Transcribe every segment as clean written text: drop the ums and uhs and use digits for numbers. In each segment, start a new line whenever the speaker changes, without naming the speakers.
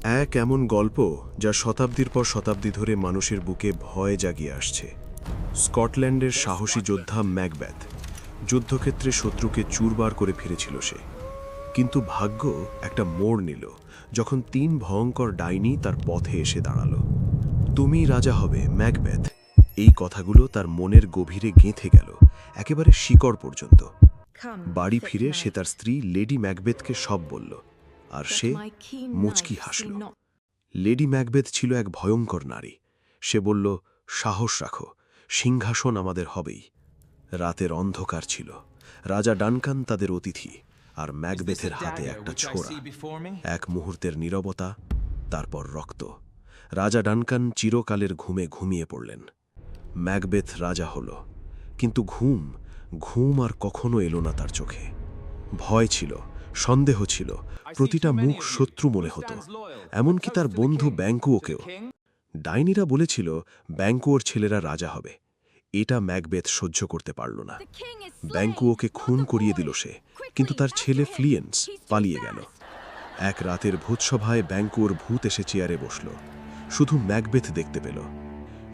এক এমন গল্প যা শতাব্দীর পর শতাব্দী ধরে মানুষের বুকে ভয় জাগিয়ে আসছে। স্কটল্যান্ডের সাহসী যোদ্ধা ম্যাকবেথ যুদ্ধক্ষেত্রে শত্রুকে চুরবার করে ফিরেছিল সে। কিন্তু ভাগ্য একটা মোড় নিল যখন 3 ভয়ঙ্কর ডাইনি তার পথে এসে দাঁড়ালো। তুমি রাজা হবে ম্যাকবেথ, এই কথাগুলো তার মনের গভীরে গেঁথে গেল একেবারে শিকড় পর্যন্ত। বাড়ি ফিরে সে তার স্ত্রী লেডি ম্যাকবেথকে সব বলল, আর সে মুচকি হাসল। লেডি ম্যাকবেথ ছিল এক ভয়ঙ্কর নারী। সে বলল, সাহস রাখো, সিংহাসন আমাদের হবেই। রাতের অন্ধকার ছিল, রাজা ডানকান তাদের অতিথি, আর ম্যাকবেথের হাতে একটা ছোরা। এক মুহূর্তের নীরবতা, তারপর রক্ত। রাজা ডানকান চিরকালের ঘুমে ঘুমিয়ে পড়লেন। ম্যাকবেথ রাজা হল, কিন্তু ঘুম আর কখনো এলো না তার চোখে। ভয় ছিল, সন্দেহ ছিল, প্রতিটা মুখ শত্রু মনে হতো, এমনকি তার বন্ধু ব্যাঙ্কুওকেও। ডাইনিরা বলেছিল ব্যাঙ্কুয়োর ছেলেরা রাজা হবে। এটা ম্যাকবেথ সহ্য করতে পারল না। ব্যাঙ্কুওকে খুন করিয়ে দিল সে, কিন্তু তার ছেলে ফ্লিয়েন্স পালিয়ে গেল। এক রাতের ভূতসভায় ব্যাঙ্কুয়োর ভূত এসে চেয়ারে বসল। শুধু ম্যাকবেথ দেখতে পেল।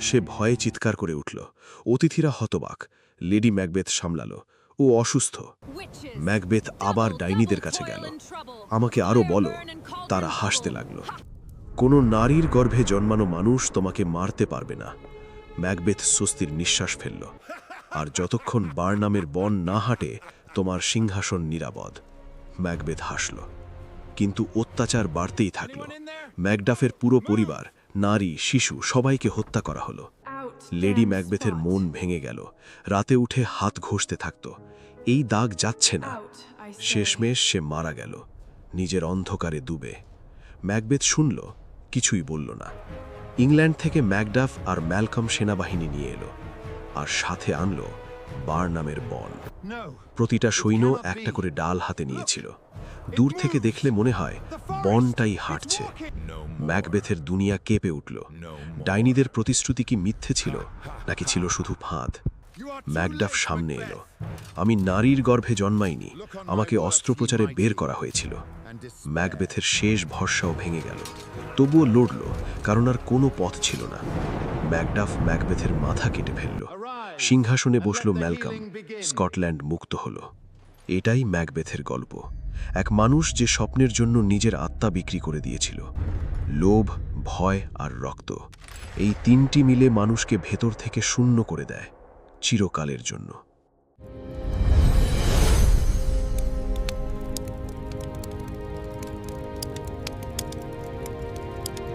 সে ভয়ে চিৎকার করে উঠল। অতিথিরা হতবাক। লেডি ম্যাকবেথ সামলাল, ও অসুস্থ। ম্যাকবেথ আবার ডাইনিদের কাছে গেল। আমাকে আরো বলো। তারা হাসতে লাগল। কোনো নারীর গর্ভে জন্মানো মানুষ তোমাকে মারতে পারবে না। ম্যাকবেথ স্বস্তির নিঃশ্বাস ফেলল। আর যতক্ষণ বার্নামের বন না হাঁটে, তোমার সিংহাসন নিরাপদ। ম্যাকবেথ হাসল, কিন্তু অত্যাচার বাড়তেই থাকল। ম্যাকডাফের পুরো পরিবার, নারী, শিশু, সবাইকে হত্যা করা হলো। লেডি ম্যাকবেথের মন ভেঙে গেল। রাতে উঠে হাত ঘষতে থাকত, এই দাগ যাচ্ছে না। শেষমেশ সে মারা গেল, নিজের অন্ধকারে ডুবে। ম্যাকবেথ শুনল, কিছুই বলল না। ইংল্যান্ড থেকে ম্যাকডাফ আর ম্যালকম সেনাবাহিনী নিয়ে এলো, আর সাথে আনলো বার্নামের বন। প্রতিটা সৈন্য একটা করে ডাল হাতে নিয়েছিল। দূর থেকে দেখলে মনে হয় বনটাই হাঁটছে। ম্যাকবেথের দুনিয়া কেঁপে উঠল। ডাইনিদের প্রতিশ্রুতি কি মিথ্যে ছিল, নাকি ছিল শুধু ফাঁদ? ম্যাকডাফ সামনে এলো। আমি নারীর গর্ভে জন্মাইনি, আমাকে অস্ত্রোপচারে বের করা হয়েছিল। ম্যাকবেথের শেষ ভরসাও ভেঙে গেল। তবুও লড়ল, কারণ আর কোনো পথ ছিল না। ম্যাকডাফ ম্যাকবেথের মাথা কেটে ফেলল। সিংহাসনে বসল ম্যালকম। স্কটল্যান্ড মুক্ত হল। এটাই ম্যাকবেথের গল্প। এক মানুষ যে স্বপ্নের জন্য নিজের আত্মা বিক্রি করে দিয়েছিল। লোভ, ভয় আর রক্ত, এই 3টি মিলে মানুষকে ভেতর থেকে শূন্য করে দেয়, চিরকালের জন্য।